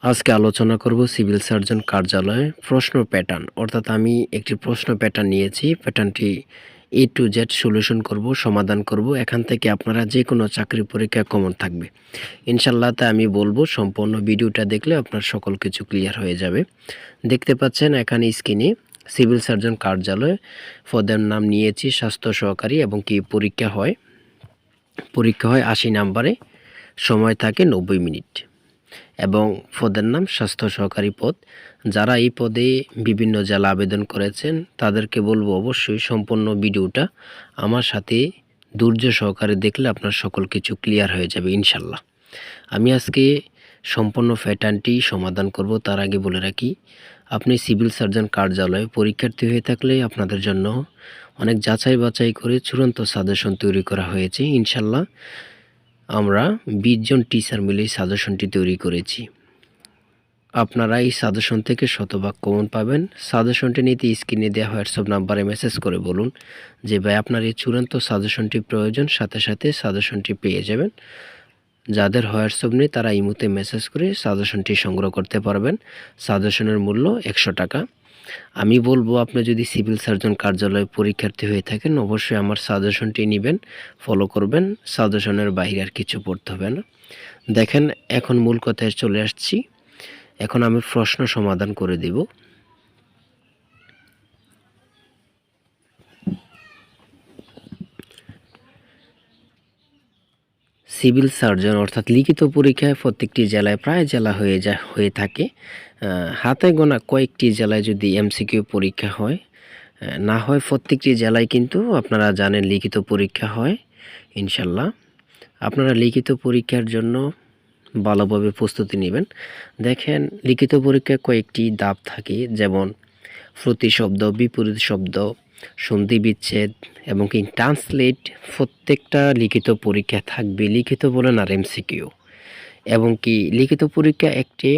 আজকে আলোচনা করব সিভিল সার্জন কার্যালয়ে প্রশ্ন প্যাটার্ন। অর্থাৎ আমি একটি প্রশ্ন প্যাটার্ন নিয়েছি। প্যাটার্নটি A to Z সলিউশন করব, সমাধান করব। এখান থেকে আপনারা যে কোনো চাকরি পরীক্ষায় কমন থাকবে ইনশাল্লাহ। তাই আমি বলবো সম্পূর্ণ ভিডিওটা দেখলে আপনার সকল কিছু ক্লিয়ার হয়ে যাবে। দেখতে পাচ্ছেন এখানে স্ক্রিনে সিভিল সার্জন কার্যালয়, পদের নাম নিয়েছি স্বাস্থ্য সহকারী এবং কি পরীক্ষা হয় 80 নাম্বারে, সময় থাকে 90 মিনিট এবং পদের নাম স্বাস্থ্য সহকারী পদ। যারা এই পদে বিভিন্ন জেলা আবেদন করেছেন তাদেরকে বলবো অবশ্যই সম্পূর্ণ ভিডিওটা আমার সাথে ধৈর্য সহকারে দেখলে আপনার সকল কিছু ক্লিয়ার হয়ে যাবে ইনশাল্লাহ। আমি আজকে সম্পূর্ণ প্যাটার্নটি সমাধান করব। তার আগে বলে রাখি, আপনি সিভিল সার্জন কার্যালয়ে পরীক্ষার্থী হয়ে থাকলে আপনাদের জন্য অনেক যাচাই বাছাই করে চূড়ান্ত সাজেশন তৈরি করা হয়েছে ইনশাল্লাহ। আমরা 20 জন টিচার মিলে এই সাজেশনটি তৈরি করেছি। আপনারা এই সাজেশন থেকে শতভাগ কমন পাবেন। সাজেশনটি নিতে স্ক্রিনে দেওয়া হোয়াটসঅ্যাপ নাম্বারে মেসেজ করে বলুন যে ভাই আপনার এই চূড়ান্ত সাজেশনটি প্রয়োজন, সাথে সাথে সাজেশনটি পেয়ে যাবেন। যাদের হোয়াটসঅ্যাপ নেই তারা ইমোতে মেসেজ করে সাজেশনটি সংগ্রহ করতে পারবেন। সাজেশনের মূল্য 100 টাকা। আমি বলবো আপনি যদি সিভিল সার্জন কার্যালয়ে পরীক্ষার্থী হয়ে থাকেন অবশ্যই আমার সাজেশনটি নেবেন, ফলো করবেন। সাজেশনের বাইরে আর কিছু পড়তে হবে না। দেখেন এখন মূল কথায় চলে আসছি। এখন আমি প্রশ্ন সমাধান করে দিব। সিভিল সার্জন অর্থাৎ লিখিত পরীক্ষায় প্রত্যেকটি জেলায় প্রায় জেলা হয়ে থাকে। হাতে গোনা কয়েকটি জেলায় যদি এমসিকিউ পরীক্ষা হয়, না হয় প্রত্যেকটি জেলায় কিন্তু আপনারা জানেন লিখিত পরীক্ষা হয় ইনশাল্লাহ। আপনারা লিখিত পরীক্ষার জন্য ভালোভাবে প্রস্তুতি নেবেন। দেখেন লিখিত পরীক্ষায় কয়েকটি ধাপ থাকে, যেমন প্রতিশব্দ, বিপরীত শব্দ, সন্ধি বিচ্ছেদ এবং কি ট্রান্সলেট। প্রত্যেকটা লিখিত পরীক্ষা থাকবে, লিখিত বলেন আর এমসিকিউ। এবং কি লিখিত পরীক্ষা একটি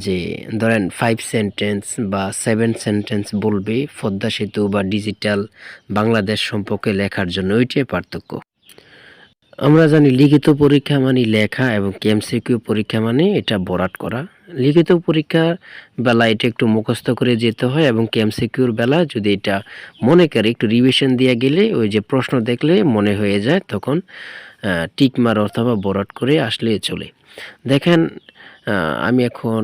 যে ধরেন 5 সেন্টেন্স বা 7 সেন্টেন্স বলবে পদ্মা সেতু বা ডিজিটাল বাংলাদেশ সম্পর্কে লেখার জন্য, ওইটাই পার্থক্য। আমরা জানি লিখিত পরীক্ষা মানে লেখা এবং এমসিকিউ পরীক্ষা মানে এটা বরাট করা। লিখিত পরীক্ষার বেলা এটা একটু মুখস্থ করে যেতে হয় এবং এমসিকিউর বেলা যদি এটা মনে করে একটু রিভিশন দিয়ে গেলে ওই যে প্রশ্ন দেখলে মনে হয়ে যায়, তখন টিক মার অথবা বরাট করে আসলে চলে। দেখেন আমি এখন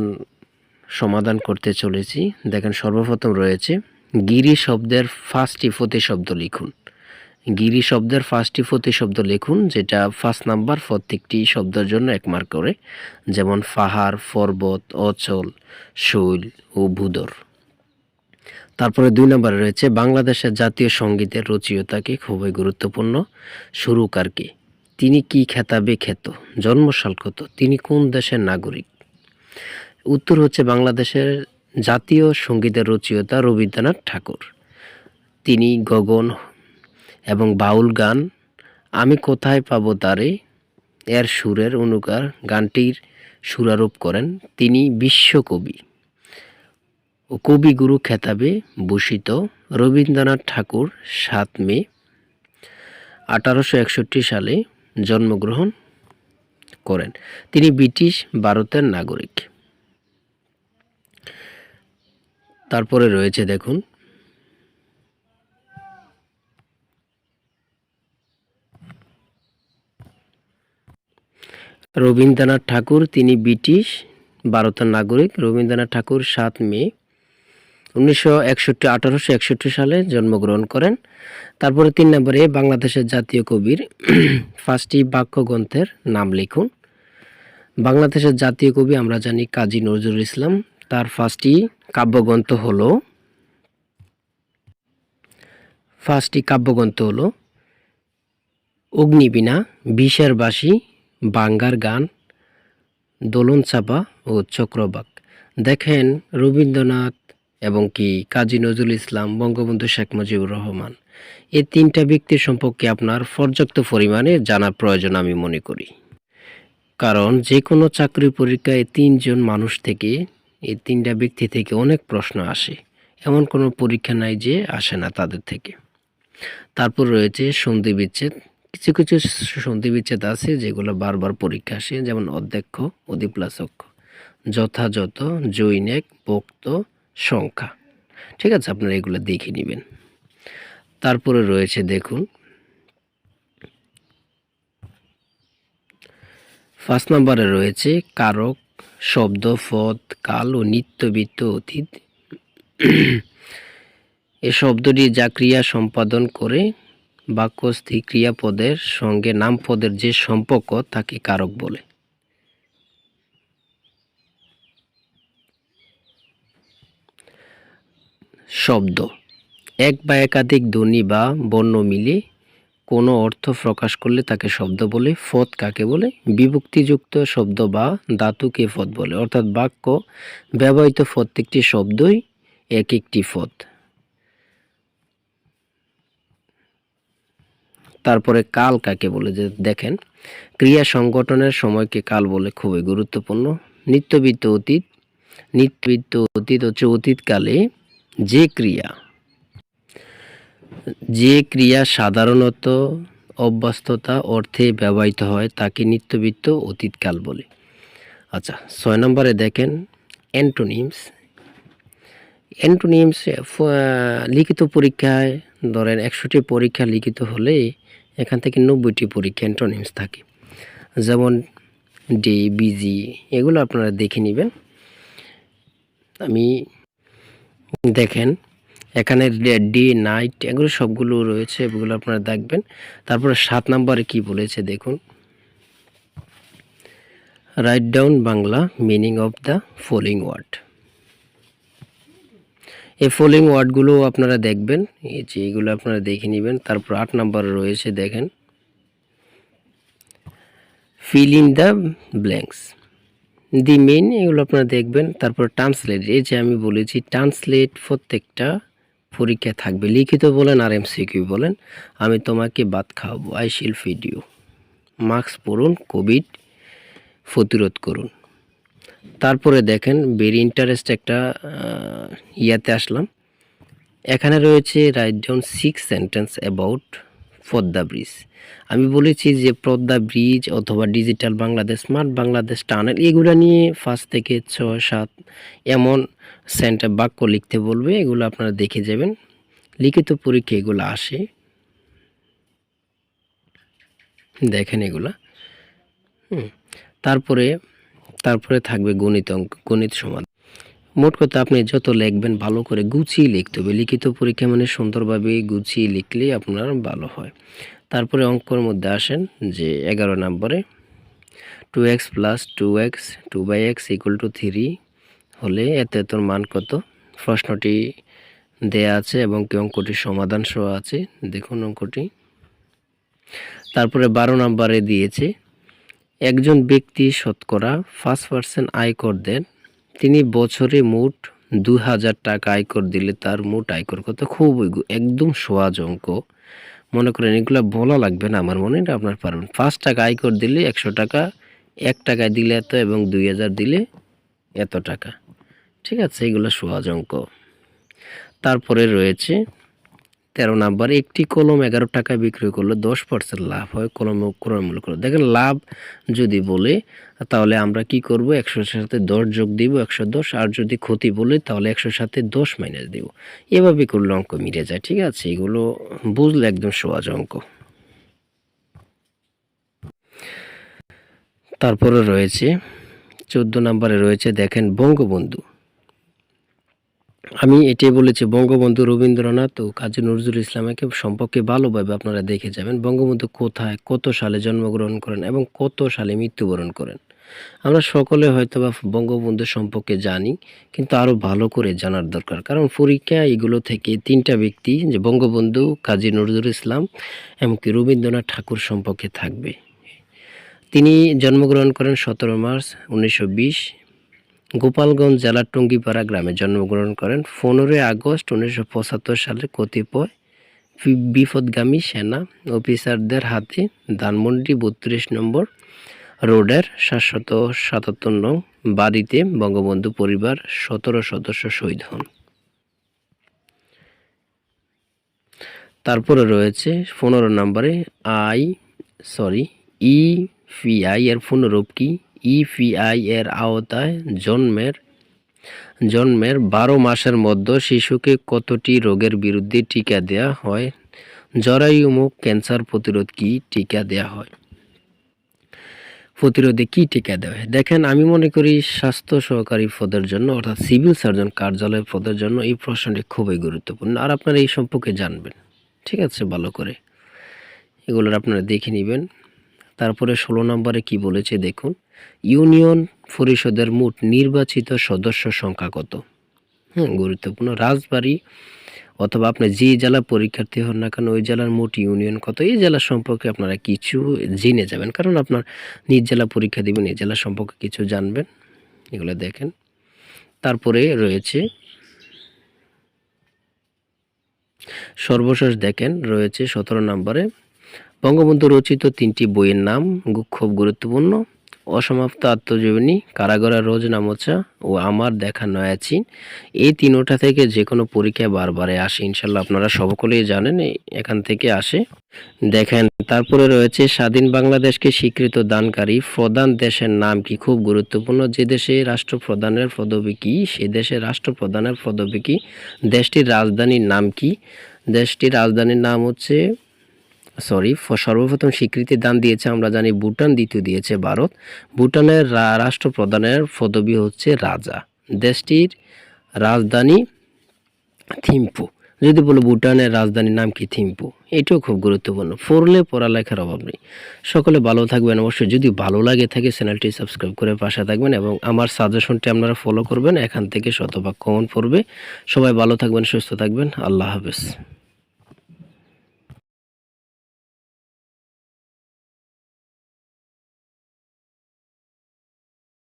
সমাধান করতে চলেছি। দেখেন সর্বপ্রথম রয়েছে গিরি শব্দের 5টি প্রতিশব্দ লিখুন। গিরি শব্দের 5টি প্রতিশব্দ লিখুন, যেটা 5 নাম্বার, প্রত্যেকটি শব্দের জন্য 1 মার্ক করে। যেমন পাহাড়, পর্বত, অচল, শৈল ও ভূধর। তারপরে 2 নম্বরে রয়েছে বাংলাদেশের জাতীয় সঙ্গীতের রচয়িতাকে, খুবই গুরুত্বপূর্ণ। সুরকার কে? তিনি কি খেতাবে খ্যাত? জন্মসাল কত? তিনি কোন দেশের নাগরিক? উত্তর হচ্ছে বাংলাদেশের জাতীয় সঙ্গীতের রচয়িতা রবীন্দ্রনাথ ঠাকুর। তিনি গগন এবং বাউল গান আমি কোথায় পাবো তারে এর সুরের অনুকার গানটির সুরারোপ করেন। তিনি বিশ্বকবি ও কবিগুরু খেতাবে ভূষিত। রবীন্দ্রনাথ ঠাকুর 7 মে 1861 সালে জন্মগ্রহণ করেন। তিনি ব্রিটিশ ভারতের নাগরিক। তারপরে রয়েছে দেখুন রবীন্দ্রনাথ ঠাকুর, তিনি ব্রিটিশ ভারতের নাগরিক। রবীন্দ্রনাথ ঠাকুর 7 মে 1861 সালে জন্মগ্রহণ করেন। তারপরে 3 নম্বরে বাংলাদেশের জাতীয় কবির 5টি বাক্যগ্রন্থের নাম লিখুন। বাংলাদেশের জাতীয় কবি আমরা জানি কাজী নজরুল ইসলাম। তার 5টি কাব্যগ্রন্থ হলো অগ্নিবীণা, বিষের বাঁশি, বাঙ্গার গান, দোলন চাপা ও চক্রবাক। দেখেন রবীন্দ্রনাথ এবং কি কাজী নজরুল ইসলাম, বঙ্গবন্ধু শেখ মুজিবুর রহমান, এই 3টা ব্যক্তির সম্পর্কে আপনার পর্যাপ্ত পরিমাণে জানার প্রয়োজন আমি মনে করি। কারণ যে কোনো চাকরি পরীক্ষায় 3 জন মানুষ থেকে, এই 3টা ব্যক্তি থেকে অনেক প্রশ্ন আসে। এমন কোনো পরীক্ষা নাই যে আসে না তাদের থেকে। তারপর রয়েছে সন্ধি বিচ্ছেদ। কিছু কিছু সন্ধি বিচ্ছেদ আছে যেগুলো বারবার পরীক্ষা আসে, যেমন অধ্যক্ষ, অধিপ্লাস অক্ষ। যথাযথ, জৈনিক, ভক্ত, সংখ্যা। ঠিক আছে, আপনারা এগুলো দেখে নেবেন। তারপরে রয়েছে দেখুন 5 নম্বরে রয়েছে কারক, শব্দ, পদ, কাল ও নিত্যবৃত্ত অতীত। এ শব্দটি যা ক্রিয়া সম্পাদন করে বাক্যস্থ ক্রিয়াপদের সঙ্গে নামপদের যে সম্পর্ক তাকে কারক বলে। শব্দ এক বা একাধিক ধ্বনি বা বর্ণ মিলে কোনো অর্থ প্রকাশ করলে তাকে শব্দ বলে। পদ কাকে বলে? বিভক্তিযুক্ত শব্দ বা ধাতুকে পদ বলে, অর্থাৎ বাক্য ব্যবহৃত প্রত্যেকটি শব্দই এক একটি পদ। তারপরে কাল কাকে বলে, যে দেখেন ক্রিয়া সংগঠনের সময়কে কাল বলে, খুবই গুরুত্বপূর্ণ। নিত্যবৃত্ত অতীত, নিত্যবৃত্ত অতীত হচ্ছে অতীতকালে যে ক্রিয়া সাধারণত অভ্যস্ততা অর্থে ব্যবহৃত হয় তাকে নিত্যবৃত্ত অতীতকাল বলে। আচ্ছা, 6 নম্বরে দেখেন অ্যান্টোনিমস। অ্যান্টোনিমস লিখিত পরীক্ষায় ধরেন 100টি পরীক্ষা লিখিত হলে এখান থেকে 90টি পরীক্ষা অ্যান্টোনিমস থাকে, যেমন ডে, বিজি, এগুলো আপনারা দেখে নেবেন। আমি দেখেন এখানে ডে, নাইট, এগুলো সবগুলো রয়েছে, এগুলো আপনারা দেখবেন। তারপরে 7 নম্বরে কি বলেছে দেখুন, write down Bangla meaning of the following word. এই ফলোইং ওয়ার্ডগুলো আপনারা দেখবেন, এই যে এগুলো আপনারা দেখে নেবেন। তারপর 8 নম্বরে রয়েছে দেখেন fill in the blanks, the main, এগুলো আপনারা দেখবেন। তারপর ট্রান্সলেট, এই যে আমি বলেছি ট্রান্সলেট প্রত্যেকটা পরীক্ষা থাকবে, লিখিত বলেন আর এমসিকিউ বলেন। আমি তোমাকে ভাত খাওয়াবো, আই শিল ফিড ইউ, মাস্ক পরুন, কোভিড প্রতিরোধ করুন। তারপরে দেখেন ভেরি ইন্টারেস্ট একটা ইয়াতে আসলাম, এখানে রয়েছে write down 6 sentence about Padma bridge. আমি বলেছি যে পদ্মা ব্রিজ অথবা digital Bangladesh, smart Bangladesh, tunnel, এগুলো নিয়ে 5 থেকে 6-7 এমন বাক্য লিখতে বলবে, এগুলো আপনারা দেখে যাবেন। লিখিত পরীক্ষা এগুলো আসে, দেখেন এগুলা। তারপরে থাকবে গণিত অঙ্ক, গণিত সমাধান। মোট কথা আপনি যত লিখবেন ভালো করে গুছিয়ে লিখতে হবে। লিখিত পরীক্ষা মানে সুন্দরভাবে গুছিয়ে লিখলে আপনার ভালো হয়। তারপরে অঙ্কের মধ্যে আসেন যে 11 নম্বরে 2x + 2x 2/x = 3 হলে এত এতর মান কত? প্রশ্নটি দেয়া আছে এবং কি অঙ্কটির সমাধান সহ আছে, দেখুন অঙ্কটি। তারপরে 12 নম্বরে দিয়েছে একজন ব্যক্তি শতকরা 5% আয়কর দেন, তিনি বছরে মোট 2000 টাকা আয়কর দিলে তার মোট আয়কর কত? খুবই একদম সহজ অঙ্ক, মনে করেন এগুলো বলা লাগবে না, আমার মনে হয় আপনার পারবেন। 5 টাকা আয়কর দিলে 100 টাকা, 1 টাকায় দিলে এত এবং 2000 দিলে এত টাকা। ঠিক আছে, এগুলো সহজ অঙ্ক। তারপরে রয়েছে 13 নম্বরে একটি কলম 11 টাকায় বিক্রি করলে 10% লাভ হয়, কলম ক্রয় মূল্য কত? দেখেন লাভ যদি বলে তাহলে আমরা কি করব, 100-এর সাথে 10 যোগ দিব, 110। আর যদি ক্ষতি বলে তাহলে 100-এর সাথে 10 মাইনাস দিব। এভাবে করলে অঙ্ক মিটে যায়। ঠিক আছে, এগুলো বুঝলে একদম সহজ অঙ্ক। তারপরে রয়েছে 14 নম্বরে রয়েছে দেখেন বঙ্গবন্ধু। আমি এটাই বলেছি, বঙ্গবন্ধু রবীন্দ্রনাথ ও কাজী নজরুল ইসলামকে সম্পর্কে ভালোভাবে আপনারা দেখে যাবেন। বঙ্গবন্ধু কোথায়, কত সালে জন্মগ্রহণ করেন এবং কত সালে মৃত্যুবরণ করেন। আমরা সকলে হয়তো বা বঙ্গবন্ধু সম্পর্কে জানি, কিন্তু আরও ভালো করে জানার দরকার, কারণ পরীক্ষা এগুলো থেকে 3টা ব্যক্তি, যে বঙ্গবন্ধু, কাজী নজরুল ইসলাম এমনকি রবীন্দ্রনাথ ঠাকুর সম্পর্কে থাকবে। তিনি জন্মগ্রহণ করেন 17 মার্চ 1920, গোপালগঞ্জ জেলার টঙ্গিপাড়া গ্রামে জন্মগ্রহণ করেন। 15 আগস্ট 1975 সালে কতিপয় বিপথগামী সেনা অফিসারদের হাতে ধানমন্ডি 32 নম্বর রোডের 777 নং বাড়িতে বঙ্গবন্ধু পরিবার 17 সদস্য শহীদ হন। তারপরে রয়েছে 15 নম্বরে ইপিআই এর পূর্ণরূপ কি? ইপিআই এর আওতায় জন্মের 12 মাসের মধ্যে শিশুকে কতটি রোগের বিরুদ্ধে টিকা দেওয়া হয়? জরায়ুমুখ ক্যান্সার প্রতিরোধে কি টিকা দেওয়া হয়? দেখেন, আমি মনে করি স্বাস্থ্য সহকারী পদের জন্য অর্থাৎ সিভিল সার্জন কার্যালয় পদের জন্য এই প্রশ্নটি খুবই গুরুত্বপূর্ণ। আর আপনারা এই সম্পর্কে জানবেন, ঠিক আছে, ভালো করে এগুলোর আপনারা দেখে নেবেন। তারপরে 16 নম্বরে কি বলেছে দেখুন, ইউনিয়ন পরিষদের মোট নির্বাচিত সদস্য সংখ্যা কত? গুরুত্বপূর্ণ। রাজবাড়ী অথবা আপনি যে জেলা পরীক্ষার্থী হন না কেন ওই জেলার মোট ইউনিয়ন কত, এই জেলা সম্পর্কে আপনারা কিছু জেনে যাবেন, কারণ আপনার নিজ জেলা পরীক্ষা দিবেন, এই জেলা সম্পর্কে কিছু জানবেন। এগুলো দেখেন। তারপরে রয়েছে সর্বশেষ দেখেন রয়েছে 17 নম্বরে বঙ্গবন্ধু রচিত 3টি বইয়ের নাম খুব গুরুত্বপূর্ণ। অসমাপ্ত আত্মজীবনী, কারাগারের রোজনামচা ও আমার দেখা নয়া চীন। এই তিনোটা থেকে যে কোনো পরীক্ষায় বারবারে আসে, ইনশাল্লাহ আপনারা সকলেই জানেন এখান থেকে আসে। দেখেন, তারপরে রয়েছে স্বাধীন বাংলাদেশকে স্বীকৃত দানকারী প্রধান দেশের নাম কি? খুব গুরুত্বপূর্ণ। যে দেশে রাষ্ট্রপ্রধানের পদবি কি সে দেশের রাষ্ট্রপ্রধানের পদবি কি? দেশটির রাজধানীর নাম কি? দেশটির রাজধানীর নাম হচ্ছে সর্বপ্রথম স্বীকৃতি দান দিয়েছে আমরা জানি ভুটান, দ্বিতীয় দিয়েছে ভারত। ভুটানের রাষ্ট্রপ্রধানের পদবি হচ্ছে রাজা। দেশটির রাজধানী থিম্পু। যদি বলো ভুটানের রাজধানীর নাম কি? থিম্পু। এটাও খুব গুরুত্বপূর্ণ, পড়লে পড়ালেখার অভাব নেই। সকলে ভালো থাকবেন। অবশ্যই যদি ভালো লাগে থাকে চ্যানেলটি সাবস্ক্রাইব করে পাশে থাকবেন এবং আমার সাজেশনটি আপনারা ফলো করবেন, এখান থেকে শতভাগ কমন পড়বে। সবাই ভালো থাকবেন, সুস্থ থাকবেন। আল্লাহ হাফেজ।